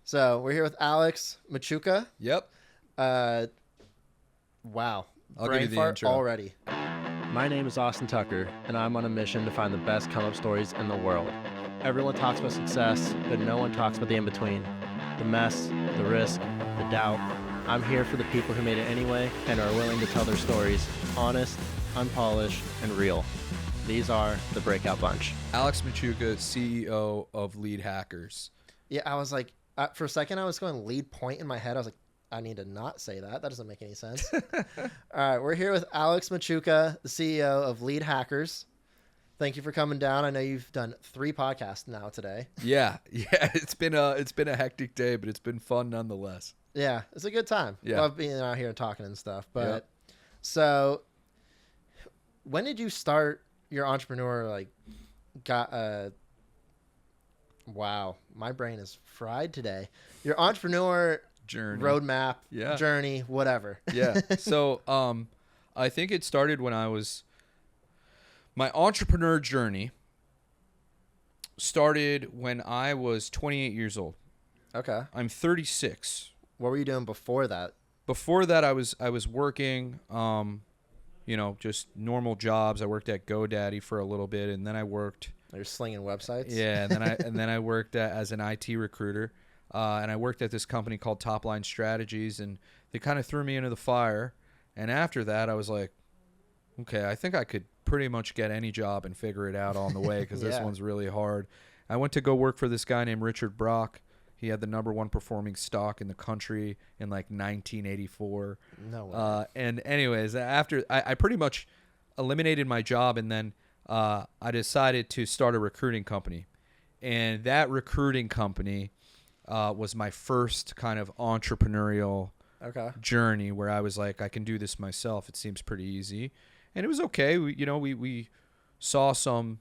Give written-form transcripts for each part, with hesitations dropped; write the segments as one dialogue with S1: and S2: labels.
S1: So we're here with Alex Machuca.
S2: Yep.
S1: Wow.
S2: I'll
S1: Brain
S2: give you the
S1: fart
S2: intro.
S1: already.
S3: My name is Austen Tucker, and I'm on a mission to find the best come-up stories in the world. Everyone talks about success, but no one talks about the in-between. The mess, the risk, the doubt. I'm here for the people who made it anyway and are willing to tell their stories honest, unpolished, and real. These are the Breakout Bunch.
S2: Alex Machuca, CEO of Lead Hackers.
S1: Yeah, I was like, for a second I was going lead point in my head. I was like, I need to not say that. That doesn't make any sense. All right, we're here with Alex Machuca, the CEO of Lead Hackers. Thank you for coming down. I know you've done 3 podcasts now today.
S2: Yeah. It's been a hectic day, but it's been fun nonetheless.
S1: Yeah, it's a good time.
S2: Yeah.
S1: Love being out here and talking and stuff. But So, when did you start your entrepreneur? Wow, my brain is fried today. Your entrepreneur
S2: Journey.
S1: roadmap,
S2: Yeah.
S1: journey, whatever.
S2: Yeah. So, I think it started when my entrepreneur journey started when I was 28 years old.
S1: Okay.
S2: I'm 36.
S1: What were you doing before that?
S2: Before that, I was working, just normal jobs. I worked at GoDaddy for a little bit, and then I worked.
S1: You're slinging websites.
S2: Yeah, and then I worked as an IT recruiter, and I worked at this company called Top Line Strategies, and they kind of threw me into the fire. And after that, I was like, okay, I think I could pretty much get any job and figure it out on the way because this one's really hard. I went to go work for this guy named Richard Brock. He had the #1 performing stock in the country in like 1984.
S1: No way.
S2: And anyways, after I pretty much eliminated my job, and then I decided to start a recruiting company. And that recruiting company was my first kind of entrepreneurial journey where I was like, I can do this myself. It seems pretty easy. And it was okay. We saw some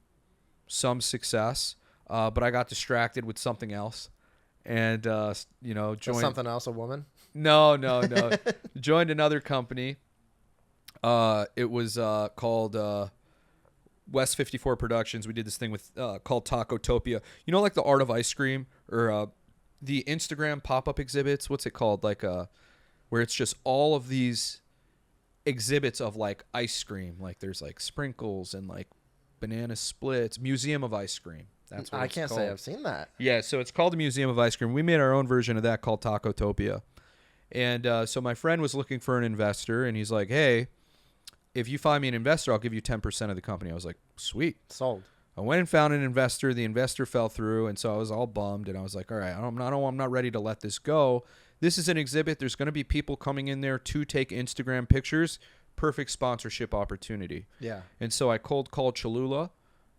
S2: success, but I got distracted with something else. And, joined
S1: something else, a woman?
S2: No. Joined another company. It was called West 54 Productions. We did this thing with called Tacotopia. You know, like the Art of Ice Cream or the Instagram pop-up exhibits. What's it called? Like where it's just all of these exhibits of like ice cream. Like there's like sprinkles and like banana splits. Museum of Ice Cream. That's what
S1: I
S2: it's
S1: can't
S2: called.
S1: say I've seen that.
S2: Yeah, so it's called the Museum of Ice Cream. We made our own version of that called Tacotopia. And so my friend was looking for an investor, and he's like, hey, if you find me an investor, I'll give you 10% of the company. I was like, sweet.
S1: Sold.
S2: I went and found an investor. The investor fell through, and so I was all bummed, and I was like, all right, I'm not ready to let this go. This is an exhibit. There's going to be people coming in there to take Instagram pictures. Perfect sponsorship opportunity.
S1: Yeah.
S2: And so I cold called Cholula.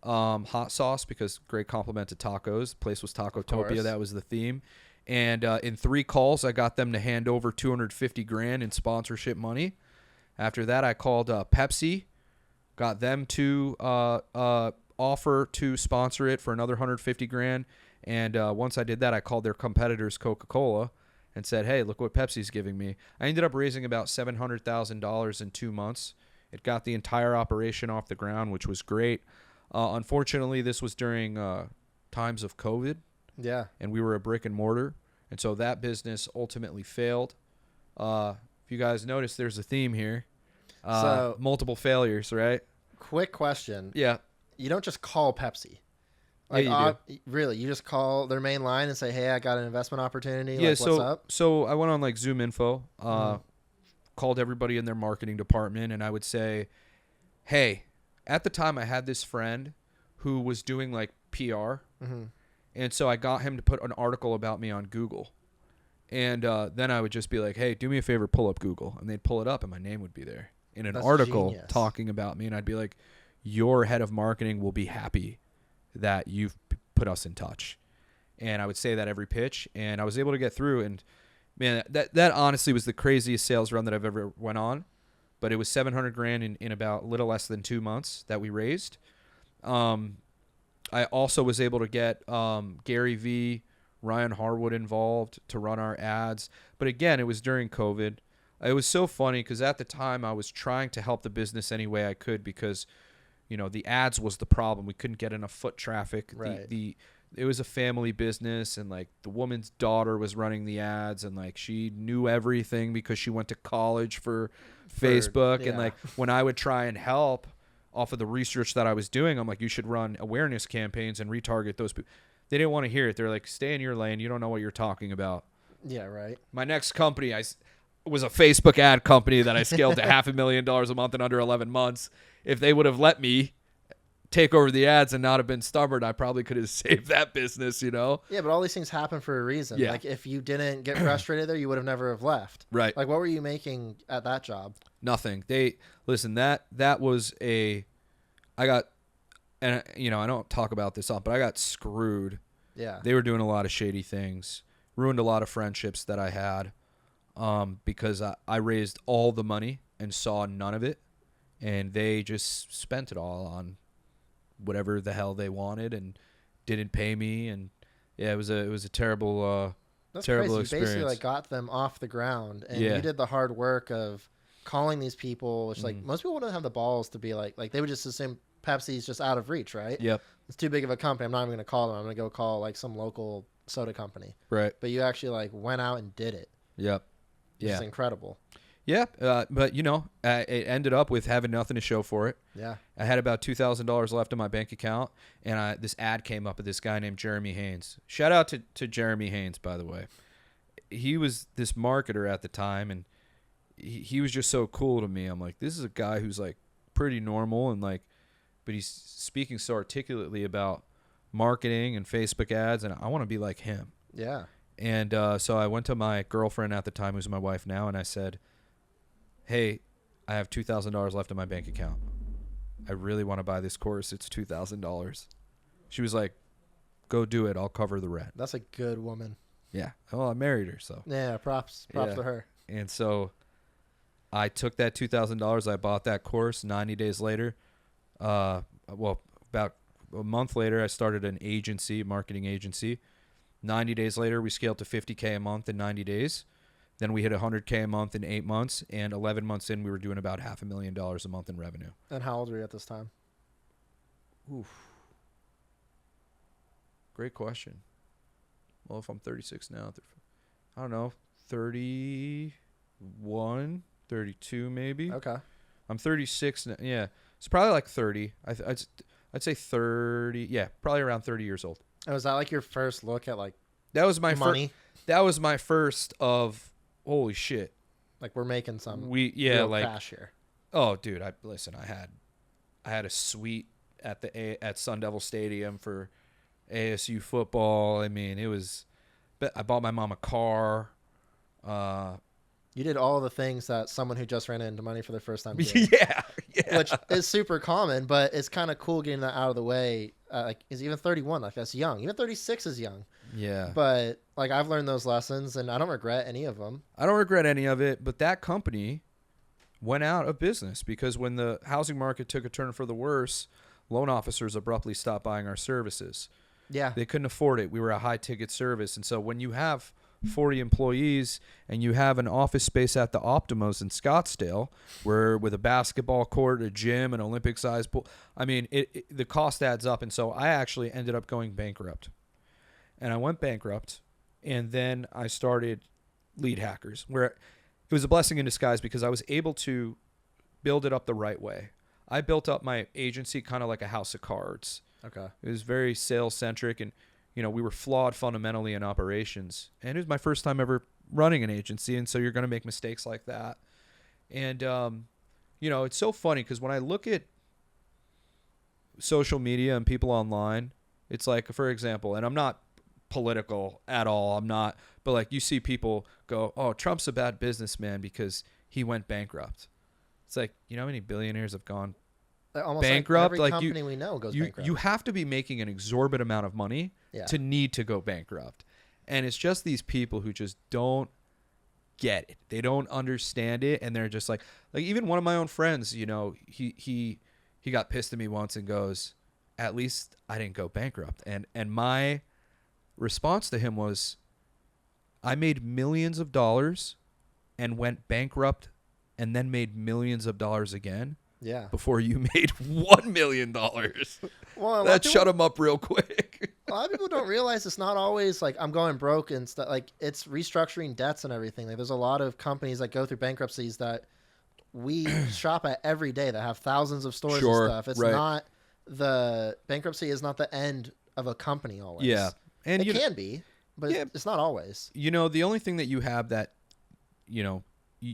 S2: Hot sauce, because great compliment to tacos. The place was Tacotopia. That was the theme. And in 3 calls, I got them to hand over $250,000 in sponsorship money. After that, I called Pepsi, got them to offer to sponsor it for another $150,000. And once I did that, I called their competitors, Coca-Cola, and said, hey, look what Pepsi's giving me. I ended up raising about $700,000 in 2 months. It got the entire operation off the ground, which was great. Unfortunately, this was during times of COVID.
S1: Yeah.
S2: And we were a brick and mortar. And so that business ultimately failed. If you guys notice, there's a theme here. So multiple failures, right?
S1: Quick question.
S2: Yeah.
S1: You don't just call Pepsi.
S2: Like,
S1: really, you just call their main line and say, hey, I got an investment opportunity.
S2: Yeah,
S1: like, what's up?
S2: So I went on like Zoom Info, called everybody in their marketing department, and I would say, hey, at the time, I had this friend who was doing like PR, and so I got him to put an article about me on Google. And then I would just be like, hey, do me a favor, pull up Google. And they'd pull it up, and my name would be there in an article talking about me. And I'd be like, your head of marketing will be happy that you've put us in touch. And I would say that every pitch, and I was able to get through. And, man, that honestly was the craziest sales run that I've ever went on. But it was $700,000 in about a little less than 2 months that we raised. I also was able to get Gary V, Ryan Harwood involved to run our ads. But again, it was during COVID. It was so funny because at the time I was trying to help the business any way I could because, the ads was the problem. We couldn't get enough foot traffic.
S1: Right.
S2: it was a family business, and like the woman's daughter was running the ads, and like she knew everything because she went to college for Facebook. And like when I would try and help off of the research that I was doing, I'm like, you should run awareness campaigns and retarget those people. They didn't want to hear it. They're like, stay in your lane. You don't know what you're talking about.
S1: Yeah, right.
S2: My next company, was a Facebook ad company that I scaled to $500,000 a month in under 11 months. If they would have let me take over the ads and not have been stubborn, I probably could have saved that business, you know?
S1: Yeah, but all these things happen for a reason.
S2: Yeah.
S1: Like if you didn't get frustrated there, you would have never have left.
S2: Right.
S1: Like what were you making at that job?
S2: Nothing. Listen, that was I got, and you know, I don't talk about this but I got screwed.
S1: Yeah.
S2: They were doing a lot of shady things, ruined a lot of friendships that I had, because I raised all the money and saw none of it, and they just spent it all on whatever the hell they wanted and didn't pay me. And yeah, it was a terrible
S1: That's
S2: terrible
S1: crazy.
S2: experience.
S1: You basically like got them off the ground, and
S2: Yeah.
S1: you did the hard work of calling these people, which like
S2: Mhm.
S1: most people wouldn't have the balls to be like they would just assume Pepsi's just out of reach, right?
S2: Yep.
S1: It's too big of a company. I'm not even going to call them. I'm going to go call like some local soda company.
S2: Right.
S1: But you actually like went out and did it.
S2: Yep.
S1: Which
S2: Yeah.
S1: is incredible.
S2: Yeah. But you know, it ended up with having nothing to show for it.
S1: Yeah.
S2: I had about $2,000 left in my bank account, and this ad came up of this guy named Jeremy Haynes. Shout out to Jeremy Haynes, by the way. He was this marketer at the time, and he was just so cool to me. I'm like, this is a guy who's like pretty normal, and like, but he's speaking so articulately about marketing and Facebook ads, and I want to be like him.
S1: Yeah.
S2: And so I went to my girlfriend at the time, who's my wife now, and I said, hey, I have $2,000 left in my bank account. I really want to buy this course. It's $2,000. She was like, go do it. I'll cover the rent.
S1: That's a good woman.
S2: Yeah. Well, I married her, so.
S1: Yeah. Props
S2: Yeah.
S1: to her.
S2: And so I took that $2,000. I bought that course. 90 days later, about a month later, I started an agency, marketing agency. 90 days later, we scaled to $50K a month in 90 days. Then we hit $100K a month in 8 months, and 11 months in, we were doing about $500,000 a month in revenue.
S1: And how old were you at this time?
S2: Oof. Great question. Well, if I'm 36 now, I don't know, 31, 32 maybe.
S1: Okay.
S2: I'm 36 now. Yeah, it's probably like 30. I'd say 30. Yeah, probably around 30 years old.
S1: And was that like your first look at like
S2: That was my
S1: money?
S2: That was my first of holy shit.
S1: Like we're making some
S2: real
S1: like cash here.
S2: Oh, dude, I had a suite at Sun Devil Stadium for ASU football. I mean, I bought my mom a car.
S1: You did all the things that someone who just ran into money for the first time did.
S2: yeah.
S1: Which is super common, but it's kind of cool getting that out of the way. Like, is even 31, like that's young. Even 36 is young.
S2: Yeah.
S1: But like I've learned those lessons, and I don't regret any of them.
S2: I don't regret any of it, but that company went out of business because when the housing market took a turn for the worse, loan officers abruptly stopped buying our services.
S1: Yeah.
S2: They couldn't afford it. We were a high-ticket service. And so when you have 40 employees and you have an office space at the Optimos in Scottsdale where with a basketball court, a gym, an Olympic-sized pool, I mean, the cost adds up. And so I actually ended up going bankrupt. And I went bankrupt, and then I started Lead Hackers, where it was a blessing in disguise because I was able to build it up the right way. I built up my agency kind of like a house of cards.
S1: Okay.
S2: It was very sales-centric, and you know, we were flawed fundamentally in operations. And it was my first time ever running an agency, and so you're going to make mistakes like that. And, you know, it's so funny because when I look at social media and people online, it's like, for example, and I'm not political at all, but like you see people go, oh, Trump's a bad businessman because he went bankrupt. It's like, you know how many billionaires have gone
S1: Almost
S2: bankrupt?
S1: Like every
S2: Like
S1: company we know goes bankrupt.
S2: You have to be making an exorbitant amount of money to need to go bankrupt. And it's just these people who just don't get it. They don't understand it, and they're just like even one of my own friends, you know, he got pissed at me once and goes, at least I didn't go bankrupt. And my response to him was, I made millions of dollars and went bankrupt and then made millions of dollars again. Yeah. Before you made $1 million.
S1: Well,
S2: that shut him up real quick.
S1: A lot of people don't realize it's not always like I'm going broke and stuff. Like it's restructuring debts and everything. Like there's a lot of companies that go through bankruptcies that we shop at every day that have thousands of stores and stuff. It's not the bankruptcy is not the end of a company always.
S2: Yeah. And
S1: it can be, but it's not always.
S2: You know, the only thing that you have that, you know,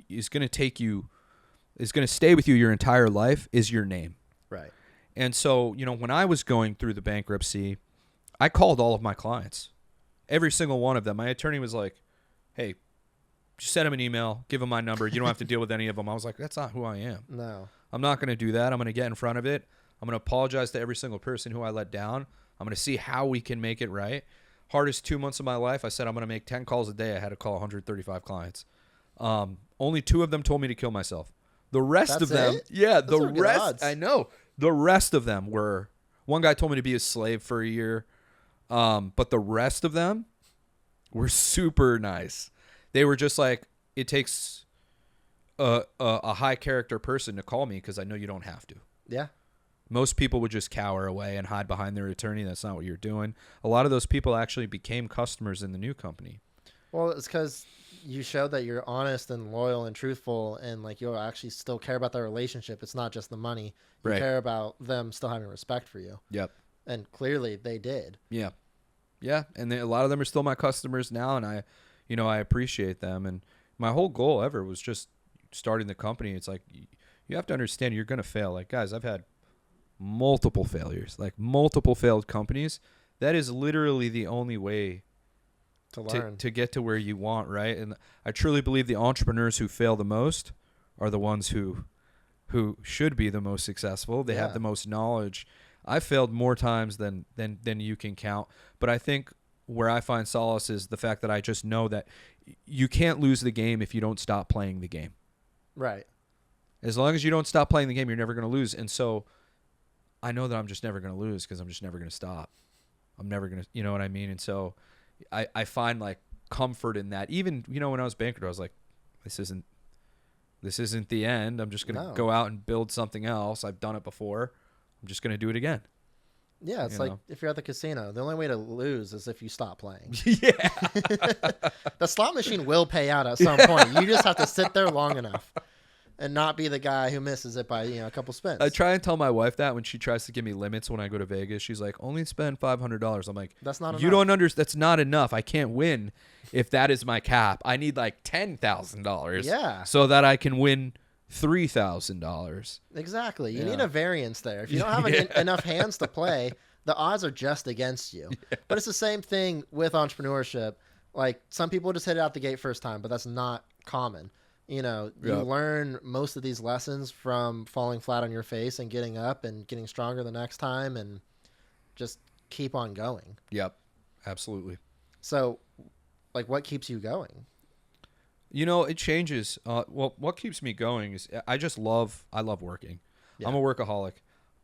S2: is going to stay with you your entire life is your name.
S1: Right.
S2: And so, you know, when I was going through the bankruptcy, I called all of my clients, every single one of them. My attorney was like, hey, just send them an email, give them my number. You don't have to deal with any of them. I was like, that's not who I am.
S1: No.
S2: I'm not going to do that. I'm going to get in front of it. I'm going to apologize to every single person who I let down. I'm going to see how we can make it right. Hardest 2 months of my life, I said I'm going to make 10 calls a day. I had to call 135 clients. Only 2 of them told me to kill myself. The rest of them, the rest, I know. The rest of them were, one guy told me to be a slave for a year. But the rest of them were super nice. They were just like, it takes a high character person to call me because I know you don't have to.
S1: Yeah.
S2: Most people would just cower away and hide behind their attorney. That's not what you're doing. A lot of those people actually became customers in the new company.
S1: Well, it's because you showed that you're honest and loyal and truthful, and like you actually still care about their relationship. It's not just the money. You care about them still having respect for you.
S2: Yep.
S1: And clearly they did.
S2: Yeah. Yeah. And a lot of them are still my customers now, and I appreciate them. And my whole goal ever was just starting the company. It's like, you have to understand you're going to fail. Like, guys, I've had multiple failures, like multiple failed companies. That is literally the only way
S1: to learn,
S2: to get to where you want, right? And I truly believe the entrepreneurs who fail the most are the ones who should be the most successful. They have the most knowledge. I failed more times than you can count, but I think where I find solace is the fact that I just know that you can't lose the game if you don't stop playing the game.
S1: Right.
S2: As long as you don't stop playing the game, you're never going to lose. And so I know that I'm just never going to lose because I'm just never going to stop. I'm never going to, you know what I mean? And so I find like comfort in that. Even, you know, when I was bankrupt, I was like, this isn't the end. I'm just going to go out and build something else. I've done it before. I'm just going to do it again.
S1: Yeah, it's like if you're at the casino, the only way to lose is if you stop playing.
S2: Yeah.
S1: The slot machine will pay out at some point. You just have to sit there long enough and not be the guy who misses it by, a couple spins.
S2: I try and tell my wife that when she tries to give me limits when I go to Vegas. She's like, only spend $500. I'm like,
S1: that's not enough.
S2: You don't understand. That's not enough. I can't win if that is my cap. I need like $10,000 so that I can win $3,000.
S1: Exactly. You need a variance there. If you don't have enough hands to play, the odds are just against you. Yeah. But it's the same thing with entrepreneurship. Like some people just hit it out the gate first time, but that's not common. You learn most of these lessons from falling flat on your face and getting up and getting stronger the next time and just keep on going.
S2: Yep. Absolutely.
S1: So like what keeps you going?
S2: It changes. Well, what keeps me going is I love working. Yeah. I'm a workaholic.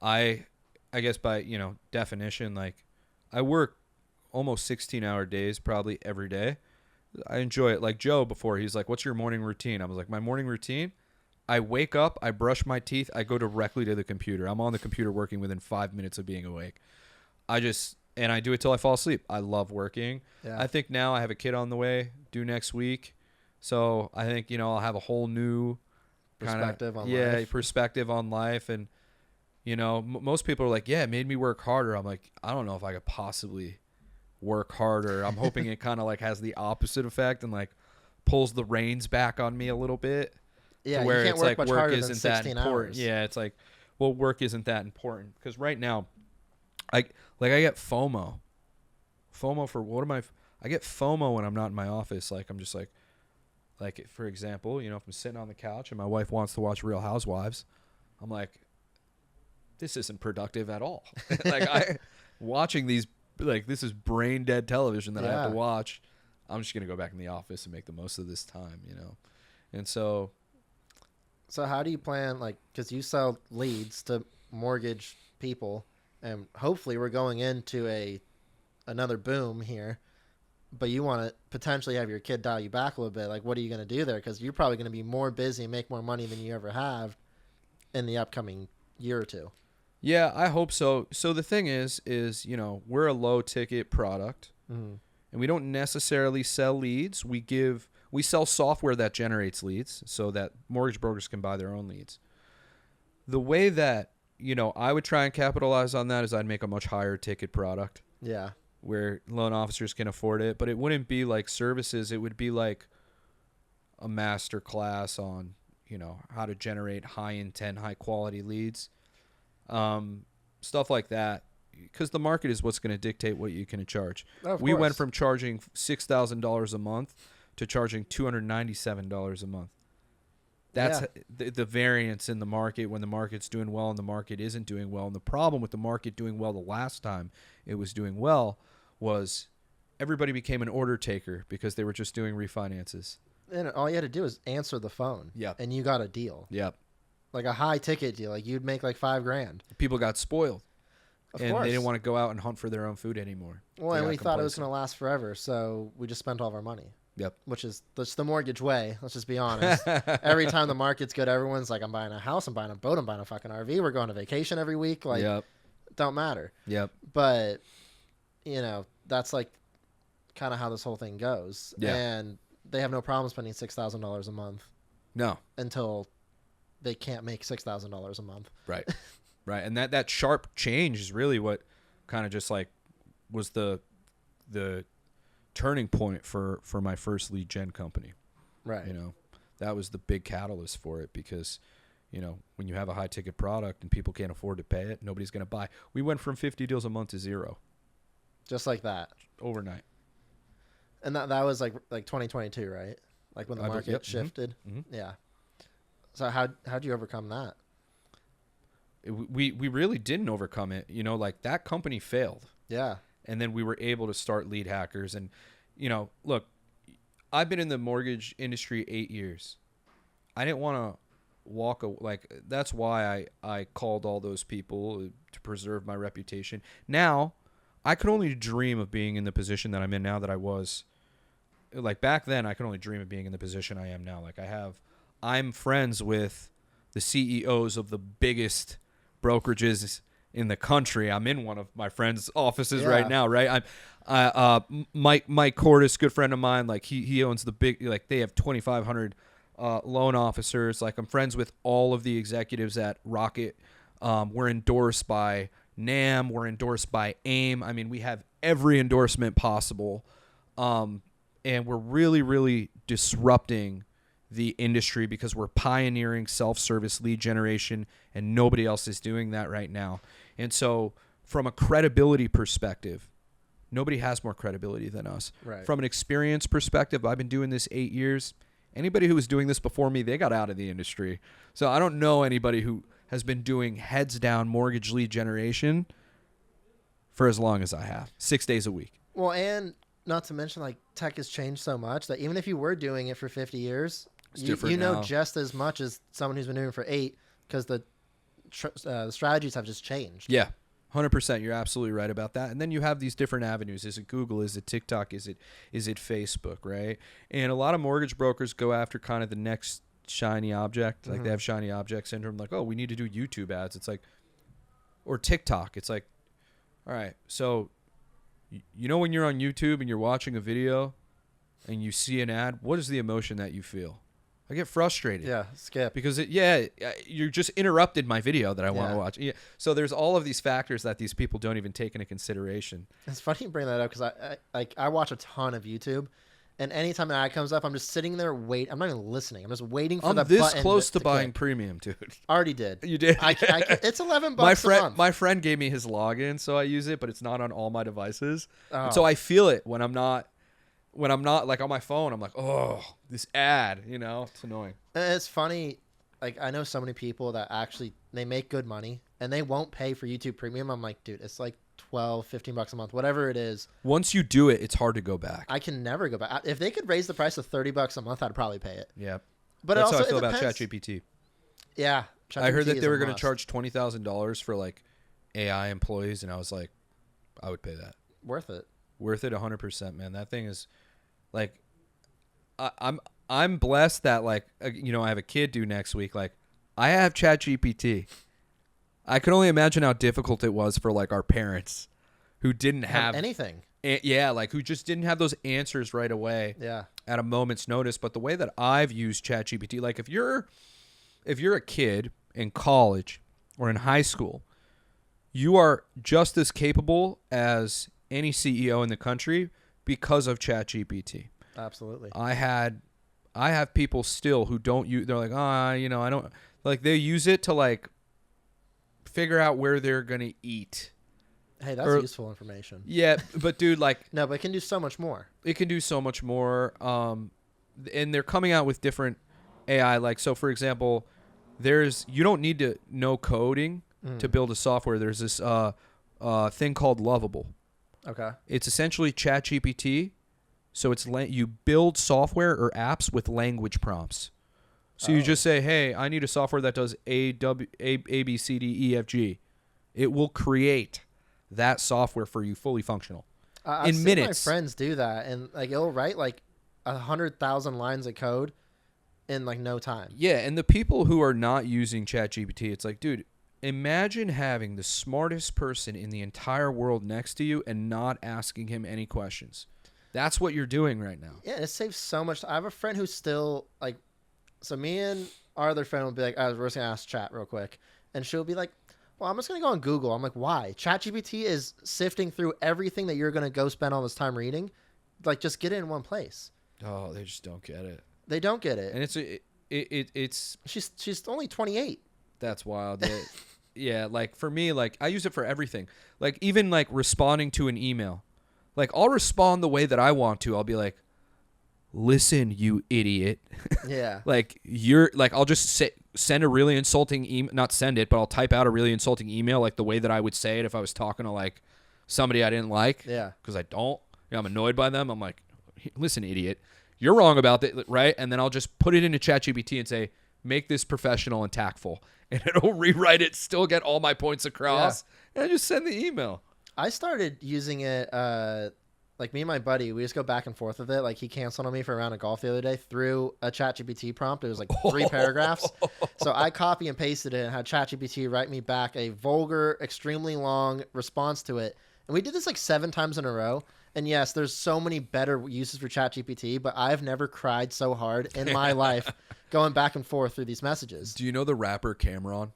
S2: I guess by, definition, like I work almost 16-hour days probably every day. I enjoy it. Like Joe before, he's like, what's your morning routine? I was like, my morning routine, I wake up, I brush my teeth, I go directly to the computer. I'm on the computer working within 5 minutes of being awake. And I do it till I fall asleep. I love working. Yeah. I think now I have a kid on the way due next week. So I think, I'll have a whole new perspective on life. And, most people are like, yeah, it made me work harder. I'm like, I don't know if I could possibly work harder. I'm hoping it kind of like has the opposite effect and like pulls the reins back on me a little bit.
S1: Yeah, where you can't work much harder than 16 hours.
S2: Yeah, it's like, well, work isn't that important because right now, I get FOMO. FOMO for I get FOMO when I'm not in my office. Like I'm just like for example, if I'm sitting on the couch and my wife wants to watch Real Housewives, I'm like, this isn't productive at all. Watching these. Like this is brain dead television that I have to watch. I'm just gonna go back in the office and make the most of this time, And so
S1: how do you plan? Like, because you sell leads to mortgage people, and hopefully we're going into another boom here. But you want to potentially have your kid dial you back a little bit. Like, what are you gonna do there? Because you're probably gonna be more busy and make more money than you ever have in the upcoming year or two.
S2: Yeah, I hope so. So the thing is, we're a low ticket product, and we don't necessarily sell leads. We sell software that generates leads so that mortgage brokers can buy their own leads. The way that, I would try and capitalize on that is I'd make a much higher ticket product.
S1: Yeah.
S2: Where loan officers can afford it, but it wouldn't be like services. It would be like a master class on, how to generate high intent, high quality leads. Stuff like that, because the market is what's going to dictate what you can charge. We went from charging $6,000 a month to charging $297 a month. That's the variance in the market when the market's doing well and the market isn't doing well. And the problem with the market doing well the last time it was doing well was everybody became an order taker because they were just doing refinances.
S1: And all you had to do is answer the phone.
S2: Yep.
S1: And you got a deal.
S2: Yep.
S1: Like a high ticket deal. Like you'd make like $5,000.
S2: People got spoiled.
S1: Of
S2: and
S1: course.
S2: They didn't want to go out and hunt for their own food anymore.
S1: Well, and we thought it was going to last forever, so we just spent all of our money.
S2: Yep.
S1: Which is the mortgage way. Let's just be honest. Every time the market's good, everyone's like, I'm buying a house, I'm buying a boat, I'm buying a fucking RV. We're going to vacation every week. Like, don't matter.
S2: Yep.
S1: But, that's like kind of how this whole thing goes.
S2: Yeah.
S1: And they have no problem spending $6,000 a month.
S2: No.
S1: Until they can't make $6,000 a month.
S2: Right. Right. And that sharp change is really what kind of just like was the turning point for my first lead gen company.
S1: Right.
S2: That was the big catalyst for it because, when you have a high ticket product and people can't afford to pay it, nobody's going to buy. We went from 50 deals a month to 0.
S1: Just like that.
S2: Overnight.
S1: And that was like 2022, right? Like when the market shifted. Mm-hmm. Yeah. So how'd you overcome that?
S2: We really didn't overcome it. Like that company failed.
S1: Yeah.
S2: And then we were able to start Lead Hackers. And, look, I've been in the mortgage industry 8 years. I didn't want to that's why I called all those people to preserve my reputation. Now, I could only dream of being in the position that I'm in now that I was. Like back then, I could only dream of being in the position I am now. Like I'm friends with the CEOs of the biggest brokerages in the country. I'm in one of my friends' offices right now, right? Mike Cordes, good friend of mine, like he owns the big, like they have 2,500 loan officers. Like I'm friends with all of the executives at Rocket. We're endorsed by NAM. We're endorsed by AIM. I mean, we have every endorsement possible. And we're really, really disrupting the industry because we're pioneering self-service lead generation and nobody else is doing that right now. And so from a credibility perspective, nobody has more credibility than us.
S1: Right.
S2: From an experience perspective, I've been doing this 8 years. Anybody who was doing this before me, they got out of the industry. So I don't know anybody who has been doing heads down mortgage lead generation for as long as I have, 6 days a week.
S1: Well, and not to mention like tech has changed so much that even if you were doing it for 50 years, you know just as much as someone who's been doing it for 8 because the strategies have just changed.
S2: Yeah, 100%. You're absolutely right about that. And then you have these different avenues. Is it Google? Is it TikTok? Is it Facebook? Right? And a lot of mortgage brokers go after kind of the next shiny object. Like they have shiny object syndrome. Like, oh, we need to do YouTube ads. It's like, or TikTok. It's like, all right, so when you're on YouTube and you're watching a video and you see an ad, what is the emotion that you feel? I get frustrated.
S1: Yeah, skip.
S2: Because you just interrupted my video that I want to watch. Yeah. So there's all of these factors that these people don't even take into consideration.
S1: It's funny you bring that up because I watch a ton of YouTube, and anytime an ad comes up, I'm just sitting there waiting. I'm not even listening. I'm just waiting for the button.
S2: I'm this close to buying premium, dude.
S1: Already did.
S2: You did?
S1: It's $11 a month.
S2: My friend gave me his login, so I use it, but it's not on all my devices.
S1: Oh.
S2: And so I feel it when I'm not like on my phone. I'm like, oh, this ad, it's annoying.
S1: And it's funny. Like I know so many people that actually they make good money and they won't pay for YouTube Premium. I'm like, dude, it's like $12-15 a month, whatever it is.
S2: Once you do it, it's hard to go back.
S1: I can never go back. If they could raise the price to $30 a month, I'd probably pay it.
S2: Yeah,
S1: but
S2: that's
S1: also,
S2: how I feel about ChatGPT.
S1: Yeah,
S2: I heard that they were going to charge $20,000 for like AI employees, and I was like, I would pay that.
S1: Worth it
S2: 100%, man. That thing is like, I'm blessed that like I have a kid due next week. Like, I have ChatGPT. I can only imagine how difficult it was for like our parents who didn't have
S1: anything.
S2: Like who just didn't have those answers right away.
S1: Yeah.
S2: At a moment's notice. But the way that I've used ChatGPT, like if you're a kid in college or in high school, you are just as capable as any CEO in the country because of ChatGPT.
S1: Absolutely.
S2: I have people still who don't use. They're like, I don't like. They use it to like figure out where they're gonna eat.
S1: Hey, that's useful information.
S2: Yeah, but dude, like,
S1: no, but it can do so much more.
S2: It can do so much more. And they're coming out with different AI. Like, so for example, you don't need to know coding to build a software. There's this thing called Lovable.
S1: Okay.
S2: It's essentially ChatGPT. So you build software or apps with language prompts. So you just say, hey, I need a software that does A, B, C, D, E, F, G. It will create that software for you fully functional
S1: I've
S2: in
S1: seen
S2: minutes.
S1: My friends do that, and like it'll write like 100,000 lines of code in like no time.
S2: Yeah, and the people who are not using ChatGPT, it's like, dude, imagine having the smartest person in the entire world next to you and not asking him any questions. That's what you're doing right now.
S1: Yeah, it saves so much. I have a friend who's still like, so me and our other friend will be like, we're just gonna ask chat real quick, and she'll be like, well, I'm just going to go on Google. I'm like, why? ChatGPT is sifting through everything that you're going to go spend all this time reading. Like, just get it in one place.
S2: Oh, they just don't get it.
S1: They don't get it.
S2: And it's
S1: she's only 28.
S2: That's wild. Yeah, like for me, like I use it for everything. Like even like responding to an email. Like I'll respond the way that I want to. I'll be like, listen, you idiot.
S1: Yeah.
S2: Like I'll just send a really insulting email, not send it, but I'll type out a really insulting email like the way that I would say it if I was talking to like somebody I didn't like.
S1: Yeah.
S2: Because I don't. I'm annoyed by them. I'm like, listen, idiot, you're wrong about that, right? And then I'll just put it into ChatGPT and say, make this professional and tactful. And it'll rewrite it, still get all my points across, and I just send the email.
S1: I started using it, like me and my buddy, we just go back and forth with it. Like he canceled on me for a round of golf the other day through a ChatGPT prompt. It was like 3 paragraphs. So I copy and pasted it and had ChatGPT write me back a vulgar, extremely long response to it. And we did this like 7 times in a row. And yes, there's so many better uses for ChatGPT, but I've never cried so hard in my life going back and forth through these messages.
S2: Do you know the rapper Cameron?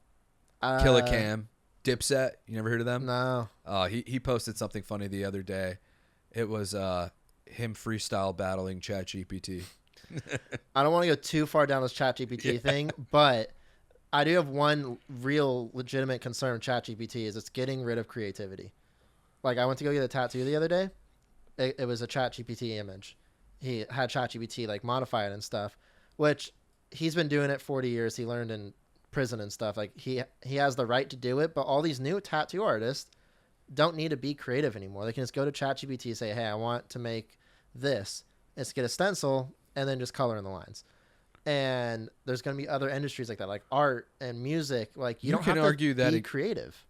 S2: Killa Cam, Dipset. You never heard of them?
S1: No.
S2: He posted something funny the other day. It was him freestyle battling ChatGPT.
S1: I don't want to go too far down this ChatGPT thing, but I do have one real legitimate concern with ChatGPT is it's getting rid of creativity. Like I went to go get a tattoo the other day. It was a ChatGPT image. He had ChatGPT like modify it and stuff, which he's been doing it 40 years. He learned in prison and stuff. Like he has the right to do it, but all these new tattoo artists don't need to be creative anymore. They can just go to ChatGPT and say, hey, I want to make this. Let's get a stencil and then just color in the lines. And there's going to be other industries like that, like art and music. Like you don't
S2: can
S1: have
S2: argue
S1: to
S2: that
S1: be creative.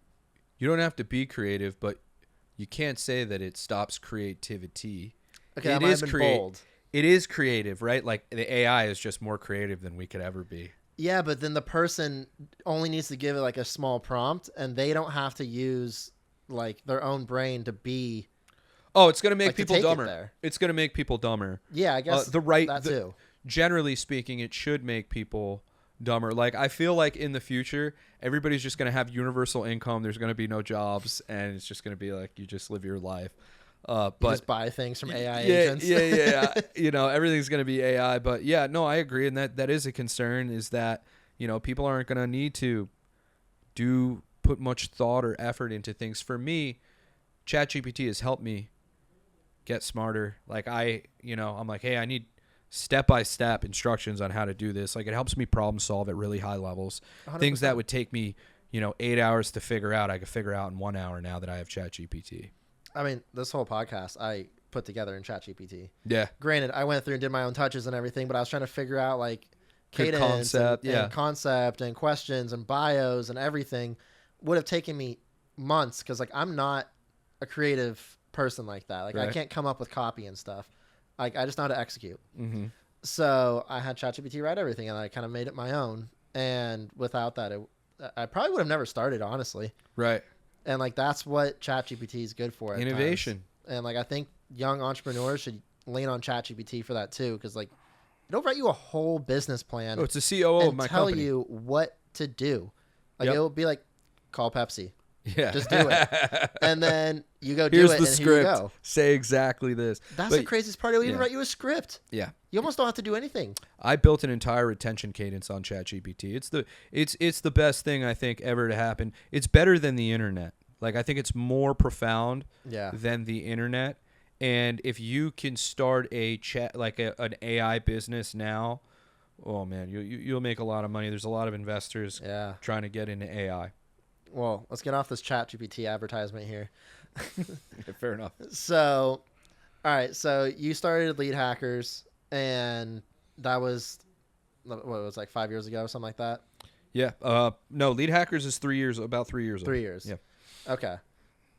S2: You don't have to be creative, but you can't say that it stops creativity.
S1: Okay, that might have been bold.
S2: It is creative, right? Like the AI is just more creative than we could ever be.
S1: Yeah, but then the person only needs to give it like a small prompt, and they don't have to use like their own brain to be.
S2: Oh, it's going to make
S1: like,
S2: people dumber. It's going to make people dumber.
S1: Yeah, I guess that too.
S2: Generally speaking, it should make people dumber. Like I feel like in the future, everybody's just going to have universal income. There's going to be no jobs, and it's just going to be like you just live your life. But
S1: just buy things from AI agents.
S2: Yeah. You know, everything's going to be AI. But yeah, no, I agree, and that is a concern. Is that people aren't going to need to put much thought or effort into things. For me, ChatGPT has helped me get smarter. Like I'm like, hey, I need step-by-step instructions on how to do this. Like it helps me problem solve at really high levels.
S1: 100%.
S2: Things that would take me 8 hours to figure out, I could figure out in 1 hour now that I have ChatGPT.
S1: I mean, this whole podcast I put together in ChatGPT.
S2: Yeah.
S1: Granted, I went through and did my own touches and everything, but I was trying to figure out like cadence and concept and questions and bios and everything. Would have taken me months because like I'm not a creative person like that. Like
S2: right.
S1: I can't come up with copy and stuff. Like I just know how to execute.
S2: Mm-hmm.
S1: So I had ChatGPT write everything, and I kind of made it my own. And without that, I probably would have never started, honestly.
S2: Right.
S1: And like that's what ChatGPT is good for. At
S2: Innovation.
S1: times. And like I think young entrepreneurs should lean on ChatGPT for that too, because like it'll write you a whole business plan.
S2: Oh, it's the COO of my
S1: tell
S2: company.
S1: you what to do. Like
S2: Yep.
S1: it'll be like, call Pepsi.
S2: Yeah.
S1: Just do it. And then you go do
S2: Here's
S1: it,
S2: the
S1: and
S2: script.
S1: here you go.
S2: Say exactly this.
S1: That's
S2: But-
S1: the craziest part. It'll even
S2: yeah.
S1: write you a script.
S2: Yeah.
S1: You almost don't have to do anything.
S2: I built an entire retention cadence on ChatGPT. It's the best thing I think ever to happen. It's better than the internet. Like I think it's more profound
S1: Yeah.
S2: than the internet. And if you can start a chat like an AI business now, oh man, you'll make a lot of money. There's a lot of investors
S1: Yeah.
S2: trying to get into AI.
S1: Well, let's get off this ChatGPT advertisement here.
S2: Fair enough.
S1: So, all right. So you started Lead Hackers, and that was what it was like 5 years ago, something like that.
S2: Yeah. No, Lead Hackers is about 3 years.
S1: 3 years.
S2: Yeah.
S1: Okay.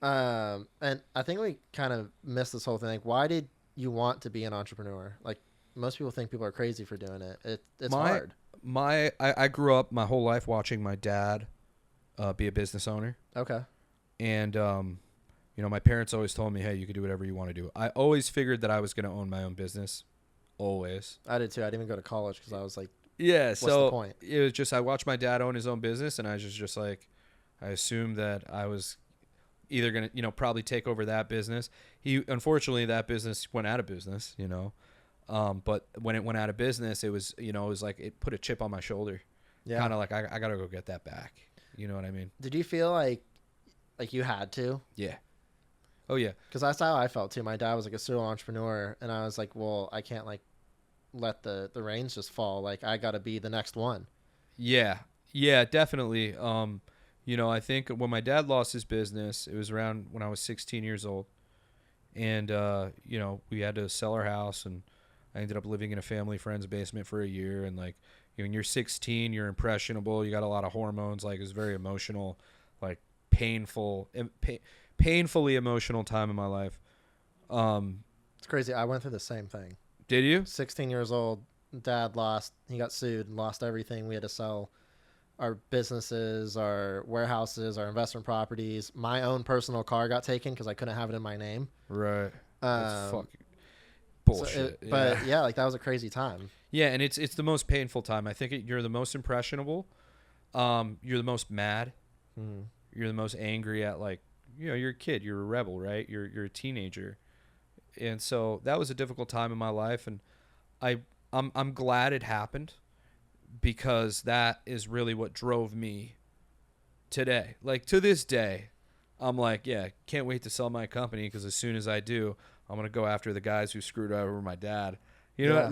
S1: And I think we kind of missed this whole thing. Like, why did you want to be an entrepreneur? Like, most people think people are crazy for doing it. It's hard.
S2: I grew up my whole life watching my dad be a business owner.
S1: Okay.
S2: And, my parents always told me, hey, you can do whatever you want to do. I always figured that I was going to own my own business. Always.
S1: I did too. I didn't even go to college because I was like,
S2: Yeah.
S1: what's
S2: So
S1: the point?
S2: it was just, I watched my dad own his own business, and I was just like, I assumed that I was either going to, probably take over that business. Unfortunately, that business went out of business, but when it went out of business, it was like it put a chip on my shoulder.
S1: Yeah.
S2: Kind of like, I got to go get that back. You know what I mean?
S1: Did you feel like you had to?
S2: Yeah. Oh, yeah.
S1: Because that's how I felt too. My dad was like a serial entrepreneur, and I was like, well, I can't like let the reins just fall. Like, I got to be the next one.
S2: Yeah, definitely. I think when my dad lost his business, it was around when I was 16 years old, and we had to sell our house, and I ended up living in a family friend's basement for a year. And like, when you're 16, you're impressionable. You got a lot of hormones. Like, it's very emotional, like painfully emotional time in my life.
S1: It's crazy. I went through the same thing.
S2: Did you?
S1: 16 years old, dad he got sued and lost everything. We had to sell our businesses, our warehouses, our investment properties. My own personal car got taken because I couldn't have it in my name.
S2: Right. That's fucking
S1: So
S2: bullshit.
S1: but yeah, like that was a crazy time.
S2: Yeah, and it's the most painful time. I think you're the most impressionable. You're the most mad.
S1: Mm.
S2: You're the most angry at, like, you're a kid. You're a rebel, right? You're a teenager. And so that was a difficult time in my life, and I'm glad it happened, because that is really what drove me today. Like, to this day, I'm like, yeah, can't wait to sell my company, because as soon as I do, I'm going to go after the guys who screwed over my dad.
S1: Yeah.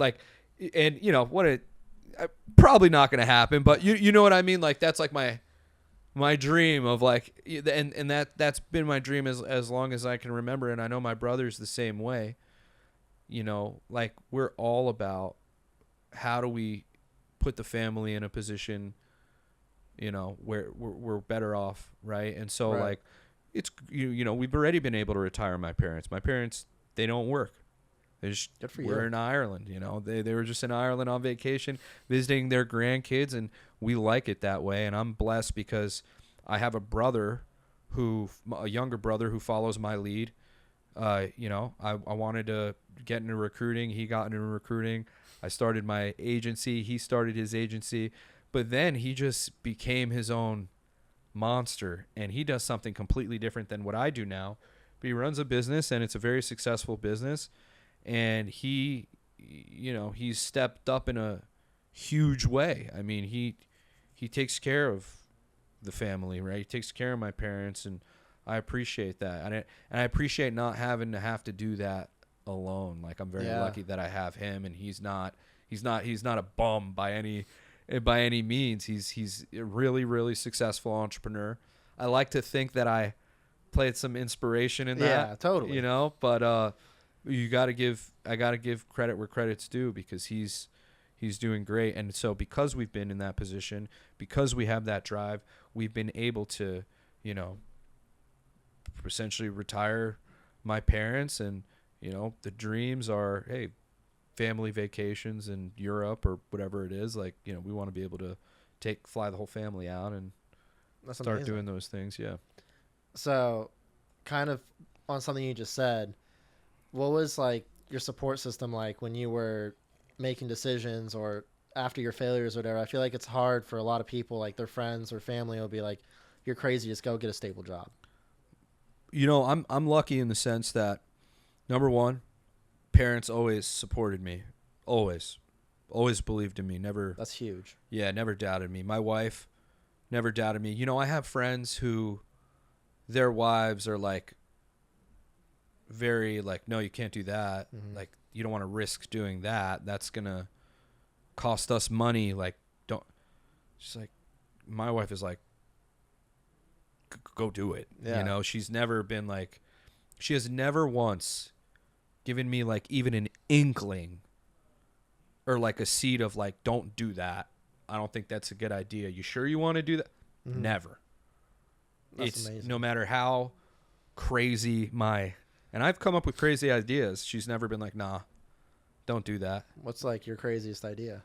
S2: Probably not going to happen, but you know what I mean? Like, that's like my dream of, like, and that's been my dream as long as I can remember. And I know my brother's the same way. Like, we're all about how do we put the family in a position, where we're better off, right? And so,
S1: Right.
S2: like, it's we've already been able to retire my parents. My parents, they don't work.
S1: Good for
S2: We're
S1: you.
S2: in Ireland, they were just in Ireland on vacation visiting their grandkids, and we like it that way. And I'm blessed because I have a younger brother who follows my lead. I wanted to get into recruiting. He got into recruiting. I started my agency. He started his agency, but then he just became his own monster, and he does something completely different than what I do now. But he runs a business, and it's a very successful business. And he's stepped up in a huge way. I mean, he takes care of the family, right? He takes care of my parents, and I appreciate that. And I appreciate not having to do that alone. Like, I'm very lucky that I have him, and he's not a bum by any means. He's a really, really successful entrepreneur. I like to think that I played some inspiration in that.
S1: Yeah, totally.
S2: But I gotta give credit where credit's due, because he's doing great. And so, because we've been in that position, because we have that drive, we've been able to, essentially retire my parents. And, the dreams are, hey, family vacations in Europe or whatever it is. Like, we want to be able to fly the whole family out and
S1: That's
S2: start
S1: amazing.
S2: doing those things. Yeah.
S1: So, kind of on something you just said, what was like your support system like when you were making decisions or after your failures or whatever? I feel like it's hard for a lot of people, like their friends or family will be like, "You're crazy, just go get a stable job."
S2: You know, I'm lucky in the sense that, number one, parents always supported me, always believed in me, never.
S1: That's huge.
S2: Yeah, never doubted me. My wife never doubted me. You know, I have friends who their wives are like very like, no, you can't do that.
S1: Mm-hmm.
S2: Like, you don't want to risk doing that. That's gonna cost us money. Like, don't. She's like, my wife is like, go do it.
S1: Yeah.
S2: You know, she's never been like, she has never once given me like even an inkling or like a seed of like, don't do that. I don't think that's a good idea. You sure you want to do that?
S1: Mm-hmm.
S2: Never.
S1: That's
S2: It's
S1: amazing.
S2: no matter how crazy and I've come up with crazy ideas. She's never been like, nah, don't do that.
S1: What's like your craziest idea?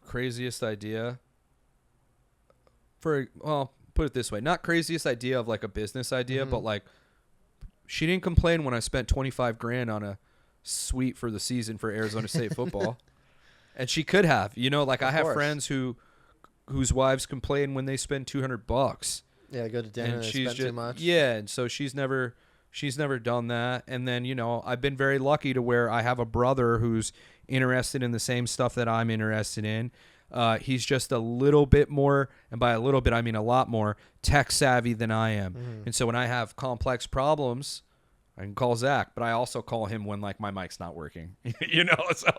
S2: Craziest idea put it this way, not craziest idea of like a business idea, but like she didn't complain when I spent 25 grand on a suite for the season for Arizona State football. And she could have, you know, like I have friends whose wives complain when they spend $200.
S1: Yeah, go to dinner and
S2: she's
S1: spend too much.
S2: Yeah, and so she's never done that. And then, you know, I've been very lucky to where I have a brother who's interested in the same stuff that I'm interested in. He's just a little bit more, and by a little bit I mean a lot more, tech savvy than I am. And so when I have complex problems, I can call Zach, but I also call him when like my mic's not working. You know, so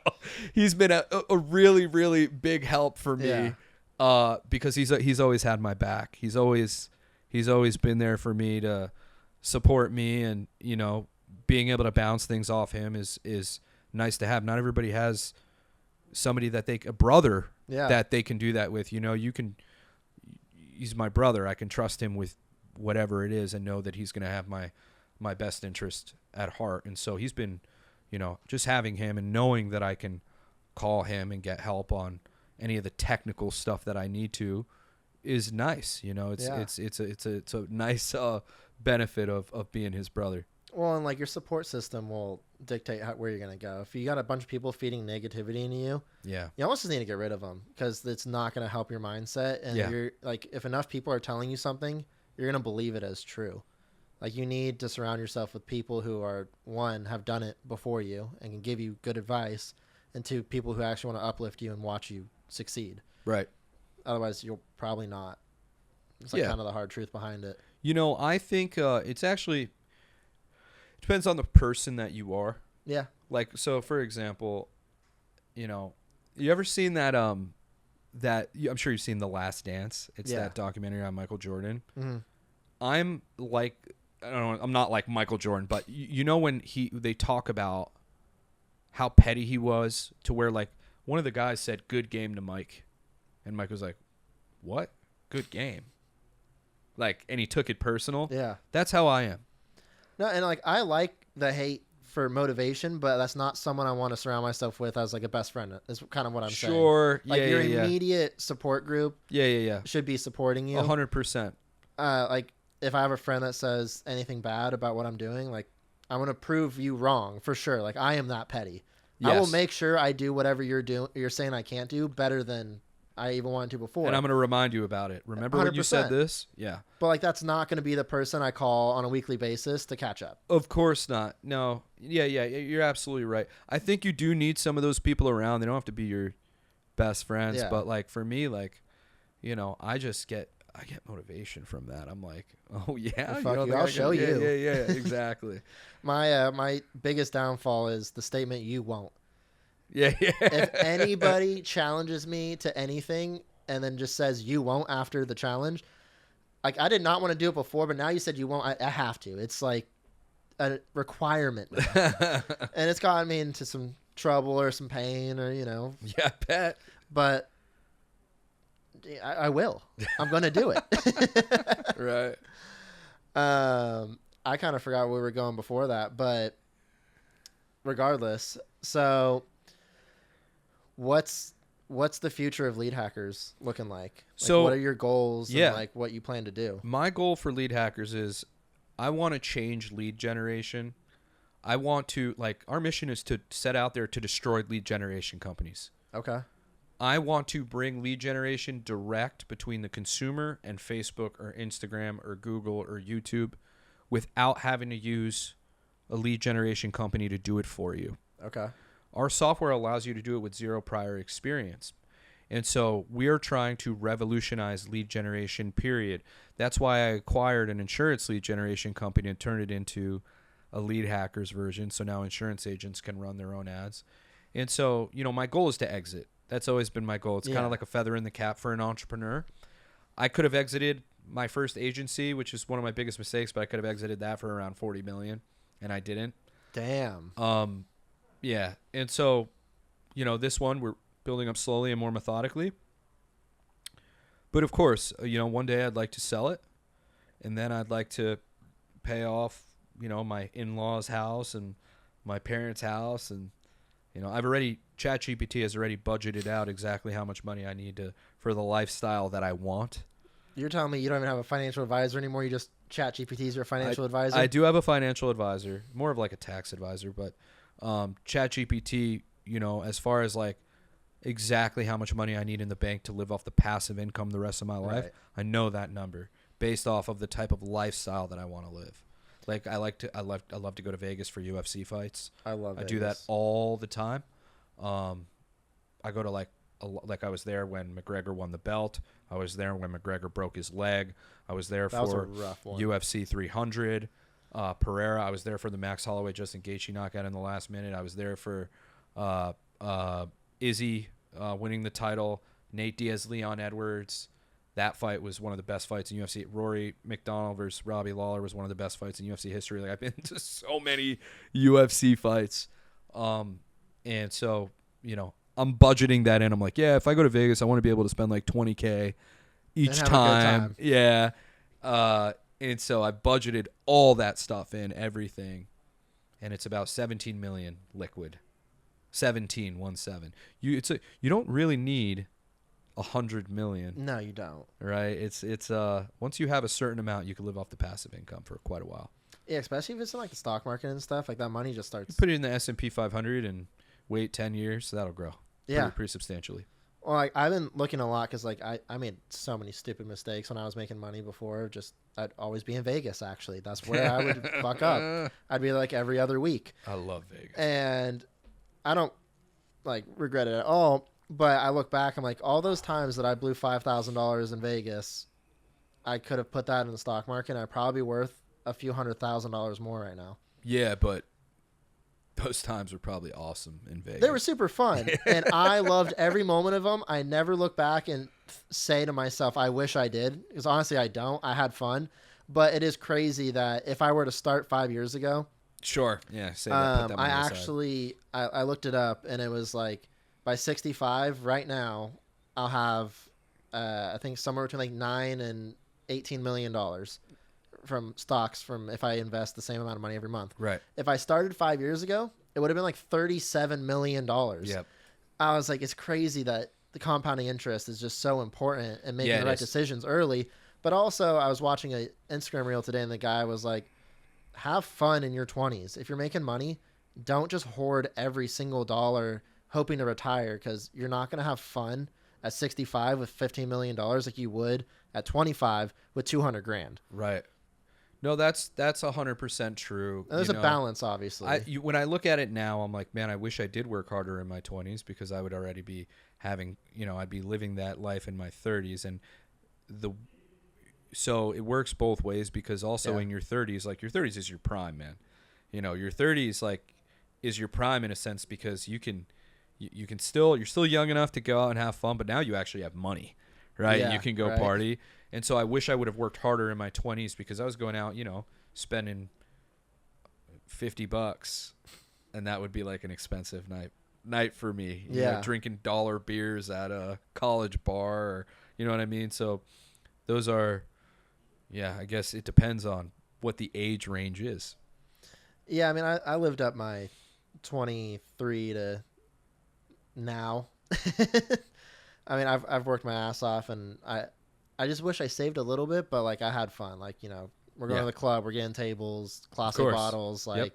S2: he's been a really, really big help for me.
S1: Yeah.
S2: Because he's always had my back. He's always been there for me to support me, and you know, being able to bounce things off him is nice to have. Not everybody has somebody a brother that they can do that with. You know, he's my brother. I can trust him with whatever it is and know that he's going to have my best interest at heart. And so he's been, you know, just having him and knowing that I can call him and get help on any of the technical stuff that I need to is nice. You know, it's a nice benefit of being his brother.
S1: Well, and like your support system will dictate where you're going to go. If you got a bunch of people feeding negativity into you, you almost just need to get rid of them because it's not going to help your mindset. And you're like, if enough people are telling you something, you're going to believe it as true. Like you need to surround yourself with people who are, one, have done it before you and can give you good advice, and two, people who actually want to uplift you and watch you succeed.
S2: Right.
S1: Otherwise, you'll probably not. It's like kind of the hard truth behind it.
S2: You know, I think it's actually depends on the person that you are.
S1: Yeah.
S2: Like, so for example, you know, you ever seen that I'm sure you've seen The Last Dance. It's that documentary on Michael Jordan. Mm-hmm. I'm like, I don't know, I'm not like Michael Jordan, but you know when they talk about how petty he was to where like one of the guys said good game to Mike, and Mike was like, what? Good game? Like, and he took it personal.
S1: Yeah.
S2: That's how I am.
S1: No, and like I like the hate for motivation, but that's not someone I want to surround myself with as like a best friend. Is kind of what I'm saying.
S2: Sure.
S1: Like your immediate support group. Should be supporting you.
S2: 100%.
S1: Like if I have a friend that says anything bad about what I'm doing, like I'm gonna prove you wrong for sure. Like I am that petty. Yes. I will make sure I do whatever you're saying I can't do better than I even wanted to before.
S2: And I'm going to remind you about it. Remember 100%. When you said this? Yeah.
S1: But like that's not going to be the person I call on a weekly basis to catch up.
S2: Of course not. No. Yeah, you're absolutely right. I think you do need some of those people around. They don't have to be your best friends, but like for me, like, you know, I get motivation from that. I'm like, oh yeah,
S1: well, I'll show you.
S2: Yeah, exactly.
S1: My biggest downfall is the statement "you won't."
S2: Yeah.
S1: If anybody challenges me to anything and then just says you won't after the challenge, like I did not want to do it before, but now you said you won't, I have to. It's like a requirement. And it's gotten me into some trouble or some pain or, you know.
S2: Yeah, I bet.
S1: But I will. I'm going to do it.
S2: Right.
S1: I kind of forgot where we were going before that, but regardless. So what's what's the future of lead hackers looking like?
S2: So,
S1: what are your goals
S2: yeah.
S1: and like what you plan to do?
S2: My goal for lead hackers is I want to change lead generation. I want to, like, our mission is to set out there to destroy lead generation companies.
S1: Okay.
S2: I want to bring lead generation direct between the consumer and Facebook or Instagram or Google or YouTube without having to use a lead generation company to do it for you.
S1: Okay.
S2: Our software allows you to do it with zero prior experience. And so we are trying to revolutionize lead generation, period. That's why I acquired an insurance lead generation company and turned it into a lead hackers version. So now insurance agents can run their own ads. And so, my goal is to exit. That's always been my goal. It's kind of like a feather in the cap for an entrepreneur. I could have exited my first agency, which is one of my biggest mistakes, but I could have exited that for around $40 million, and I didn't.
S1: Damn.
S2: Yeah. And so, this one we're building up slowly and more methodically. But of course, one day I'd like to sell it, and then I'd like to pay off, my in-laws' house and my parents' house, and ChatGPT has already budgeted out exactly how much money I need for the lifestyle that I want.
S1: You're telling me you don't even have a financial advisor anymore? You just ChatGPT is your financial advisor?
S2: I do have a financial advisor, more of like a tax advisor, but ChatGPT, as far as like exactly how much money I need in the bank to live off the passive income the rest of my life, I know that number based off of the type of lifestyle that I want to live. Like I love to go to Vegas for UFC fights.
S1: I
S2: do that all the time. I go to like I was there when McGregor won the belt. I was there when McGregor broke his leg. I was there for UFC 300. Pereira. I was there for the Max Holloway Justin Gaethje knockout in the last minute. I was there for Izzy winning the title. Nate Diaz, Leon Edwards. That fight was one of the best fights in UFC. Rory McDonald versus Robbie Lawler was one of the best fights in UFC history. Like I've been to so many UFC fights. And so, I'm budgeting that in. I'm like, yeah, if I go to Vegas, I want to be able to spend like $20K each time. Yeah. And so I budgeted all that stuff in, everything. And it's about 17 million liquid. 17. You don't really need 100 million.
S1: No, you don't.
S2: Right? It's once you have a certain amount, you can live off the passive income for quite a while.
S1: Yeah, especially if it's in like the stock market and stuff, like that money just starts.
S2: You put it in the S&P 500 and wait 10 years, so that'll grow.
S1: Yeah,
S2: pretty substantially.
S1: Well, like I've been looking a lot because like I made so many stupid mistakes when I was making money before. Just I'd always be in Vegas. Actually, that's where I would fuck up. I'd be like every other week.
S2: I love Vegas,
S1: and I don't like regret it at all. But I look back, I'm like, all those times that I blew $5,000 in Vegas, I could have put that in the stock market. And I'd probably be worth a few $100,000 more right now.
S2: Yeah, but those times were probably awesome in Vegas.
S1: They were super fun, and I loved every moment of them. I never look back and say to myself, I wish I did, because honestly, I don't. I had fun, but it is crazy that if I were to start 5 years ago.
S2: Sure. Yeah. Say that, put that money aside.
S1: Actually, I looked it up, and it was like by 65 right now, I'll have, I think somewhere between like $9 and $18 million from stocks from if I invest the same amount of money every month.
S2: Right.
S1: If I started 5 years ago, it would have been like $37 million.
S2: Yep.
S1: I was like, it's crazy that the compounding interest is just so important and making the right decisions early. But also, I was watching an Instagram reel today, and the guy was like, have fun in your 20s. If you're making money, don't just hoard every single dollar hoping to retire, because you're not going to have fun at 65 with $15 million like you would at 25 with 200 grand.
S2: Right. No, that's 100% true.
S1: And there's a balance, obviously.
S2: When I look at it now, I'm like, man, I wish I did work harder in my 20s, because I would already be having, I'd be living that life in my 30s. And so it works both ways, because also in your 30s, like your 30s is your prime, man. Your 30s like is your prime in a sense, because you're still young enough to go out and have fun, but now you actually have money, right?
S1: Yeah,
S2: you can go party. And so I wish I would have worked harder in my 20s, because I was going out, spending $50, and that would be like an expensive night for me. Drinking dollar beers at a college bar, or, you know what I mean? So those are, I guess it depends on what the age range is.
S1: Yeah, I mean, I lived up my 23 to now. I mean, I've worked my ass off, and I just wish I saved a little bit, but like I had fun. Like, you know, we're going to the club, we're getting tables, class A bottles. Like,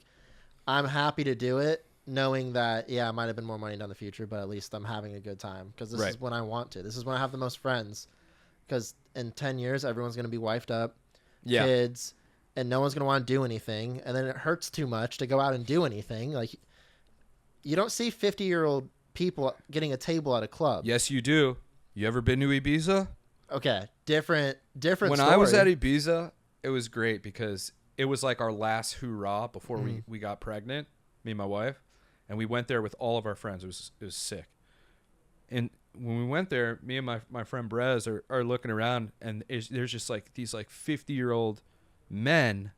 S1: I'm happy to do it, knowing that I might have been more money down the future, but at least I'm having a good time because this is when I want to. This is when I have the most friends. Because in 10 years, everyone's going to be wifed up, kids, and no one's going to want to do anything. And then it hurts too much to go out and do anything. Like, you don't see 50-year-old people getting a table at a club.
S2: Yes, you do. You ever been to Ibiza?
S1: Okay, different
S2: When
S1: story.
S2: I was at Ibiza, it was great because it was like our last hoorah before we got pregnant, me and my wife, and we went there with all of our friends. It was sick. And when we went there, me and my friend Brez are looking around, and there's just like these like 50-year-old men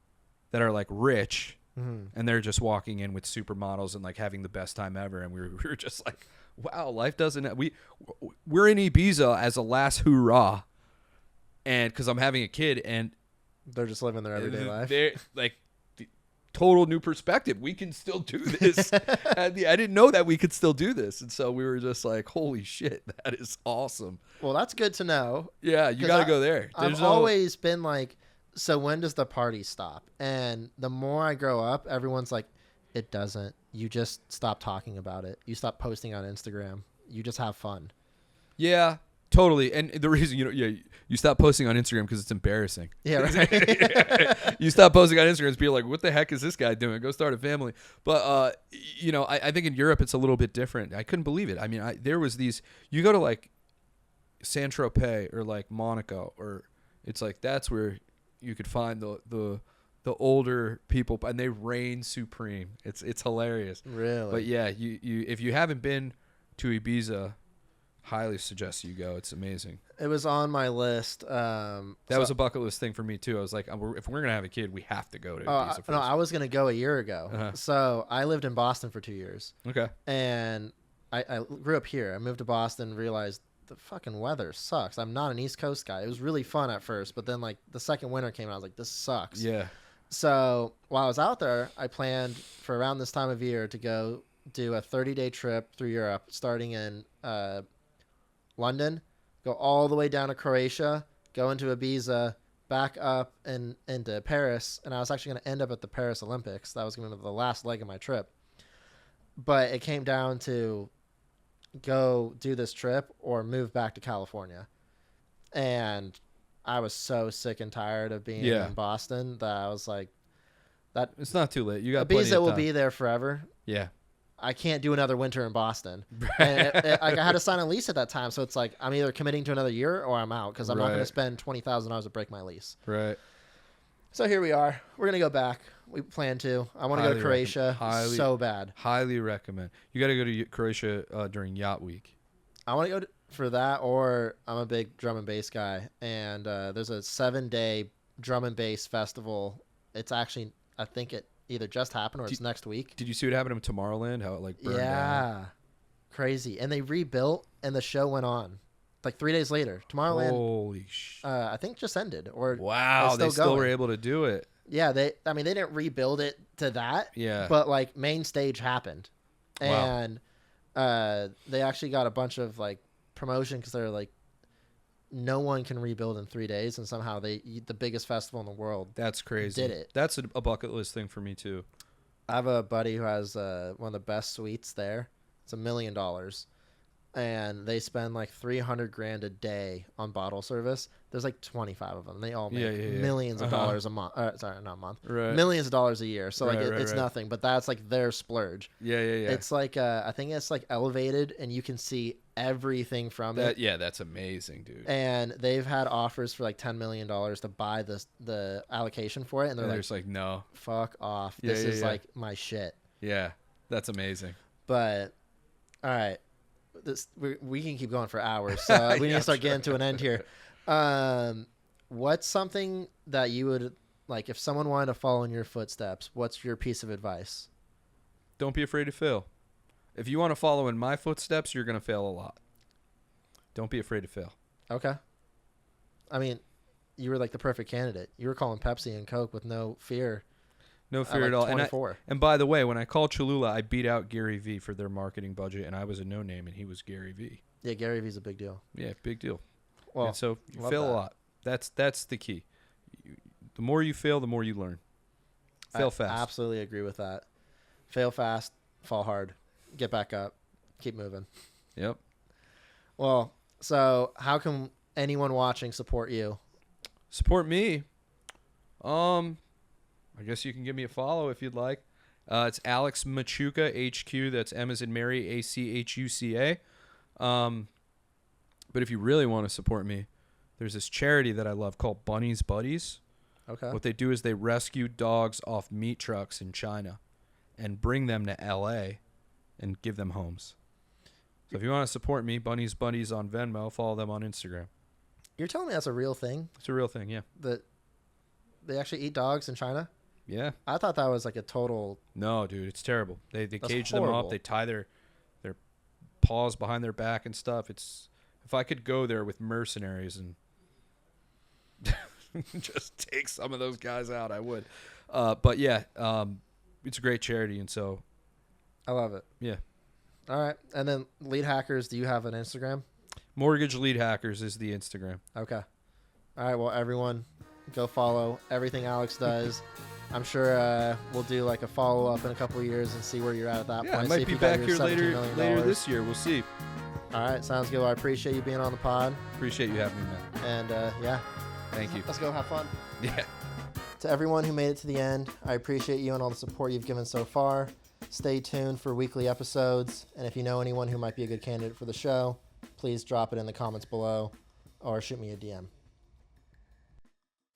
S2: that are like rich, and they're just walking in with supermodels and like having the best time ever. And we were just like, wow, life doesn't. We're in Ibiza as a last hoorah, and because I'm having a kid, and
S1: they're just living their everyday life.
S2: They're like total new perspective. We can still do this. I didn't know that we could still do this, and so we were just like, holy shit, that is awesome.
S1: Well, that's good to know.
S2: Yeah, you got to go there.
S1: I've always been like, so when does the party stop? And the more I grow up, everyone's like, it doesn't. You just stop talking about it. You stop posting on Instagram. You just have fun.
S2: Yeah, totally. And the reason you stop posting on Instagram because it's embarrassing.
S1: Yeah, right.
S2: You stop posting on Instagram and be like, what the heck is this guy doing? Go start a family. But I think in Europe it's a little bit different. I couldn't believe it. I mean, there was these. You go to like Saint-Tropez or like Monaco, or it's like that's where you could find the older people, and they reign supreme. It's hilarious.
S1: Really?
S2: But yeah, you if you haven't been to Ibiza, highly suggest you go. It's amazing.
S1: It was on my list.
S2: That was a bucket list thing for me too. I was like, if we're gonna have a kid, we have to go to Ibiza first.
S1: No, I was gonna go a year ago.
S2: Uh-huh.
S1: So I lived in Boston for 2 years.
S2: Okay.
S1: And I grew up here. I moved to Boston, realized the fucking weather sucks. I'm not an East Coast guy. It was really fun at first, but then like the second winter came and I was like, this sucks.
S2: Yeah.
S1: So while I was out there, I planned for around this time of year to go do a 30-day trip through Europe, starting in London, go all the way down to Croatia, go into Ibiza, back up and into Paris. And I was actually going to end up at the Paris Olympics. That was going to be the last leg of my trip. But it came down to go do this trip or move back to California. And I was so sick and tired of being in Boston that I was like, that
S2: it's not too late. You got plenty of
S1: Ibiza
S2: time.
S1: will be there forever.
S2: Yeah.
S1: I can't do another winter in Boston. And I had to sign a lease at that time. So it's like, I'm either committing to another year or I'm out because I'm not going to spend $20,000 to break my lease.
S2: Right.
S1: So here we are. We're going to go back. We plan to. I want to go to Croatia so bad.
S2: Highly recommend. You got to go to Croatia during Yacht Week.
S1: I want to go for that, or I'm a big drum and bass guy. And there's a 7-day drum and bass festival. It's actually, I think it either just happened or it's next week.
S2: Did you see what happened in Tomorrowland? How it like burned down?
S1: Yeah. Crazy. And they rebuilt and the show went on. Like 3 days later. Tomorrowland.
S2: Holy shit.
S1: I think just ended. Or
S2: wow, they still were able to do it.
S1: Yeah, they didn't rebuild it to that.
S2: Yeah.
S1: But like main stage happened. And they actually got a bunch of like promotion because they're like, no one can rebuild in 3 days, and somehow the biggest festival in the world.
S2: That's crazy.
S1: Did it?
S2: That's a bucket list thing for me too.
S1: I have a buddy who has one of the best suites there. It's $1 million, and they spend like $300,000 a day on bottle service. There's like 25 of them. They all make millions of dollars a month. Sorry, not a month.
S2: Right.
S1: Millions of dollars a year. So like it's nothing, but that's like their splurge.
S2: Yeah.
S1: It's like I think it's like elevated, and you can see everything from it.
S2: Yeah, that's amazing, dude.
S1: And they've had offers for like $10 million to buy the allocation for it, and they're
S2: just like, no,
S1: fuck off. This is like my shit.
S2: Yeah, that's amazing.
S1: But all right, we can keep going for hours, so we need to start getting to an end here. What's something that you would like if someone wanted to follow in your footsteps? What's your piece of advice?
S2: Don't be afraid to fail. If you want to follow in my footsteps, you're going to fail a lot. Don't be afraid to fail.
S1: Okay. I mean, you were like the perfect candidate. You were calling Pepsi and Coke with no fear.
S2: No fear at all.
S1: 24.
S2: And by the way, when I called Cholula, I beat out Gary V for their marketing budget, and I was a no name, and he was Gary V.
S1: Yeah, Gary V's a big deal.
S2: Yeah, big deal.
S1: Well,
S2: and so you
S1: love
S2: fail
S1: that.
S2: a lot. That's the key. The more you fail, the more you learn. Fail fast.
S1: I absolutely agree with that. Fail fast, fall hard, get back up, keep moving.
S2: Yep.
S1: Well, so how can anyone watching support you?
S2: Support me. I guess you can give me a follow if you'd like. It's Alex Machuca HQ. That's M as in Mary, ACHUCA. But if you really want to support me, there's this charity that I love called Bunny's Buddies.
S1: Okay.
S2: What they do is they rescue dogs off meat trucks in China and bring them to LA and give them homes. So if you want to support me, Bunny's Buddies on Venmo, follow them on Instagram.
S1: You're telling me that's a real thing?
S2: It's a real thing, yeah.
S1: That they actually eat dogs in China?
S2: Yeah.
S1: I thought that was like a total...
S2: No, dude, it's terrible. They cage them
S1: horrible.
S2: up. They tie their paws behind their back and stuff. It's if I could go there with mercenaries and just take some of those guys out, I would. But yeah, it's a great charity, and so
S1: I love it.
S2: yeah.
S1: All right. And then Lead Hackers, do you have an Instagram?
S2: Mortgage Lead Hackers is the Instagram.
S1: Okay. All right. Well, everyone, go follow everything Alex does. I'm sure we'll do like a follow-up in a couple of years and see where you're at that
S2: Yeah,
S1: point.
S2: I
S1: See
S2: might
S1: if
S2: be
S1: you got
S2: back
S1: your
S2: here
S1: $17 million.
S2: later this year. We'll see.
S1: All right. Sounds good. Well, I appreciate you being on the pod.
S2: Appreciate you having me, man.
S1: And yeah,
S2: Thank you.
S1: let's go have fun.
S2: Yeah.
S1: To everyone who made it to the end, I appreciate you and all the support you've given so far. Stay tuned for weekly episodes. And if you know anyone who might be a good candidate for the show, please drop it in the comments below or shoot me a DM.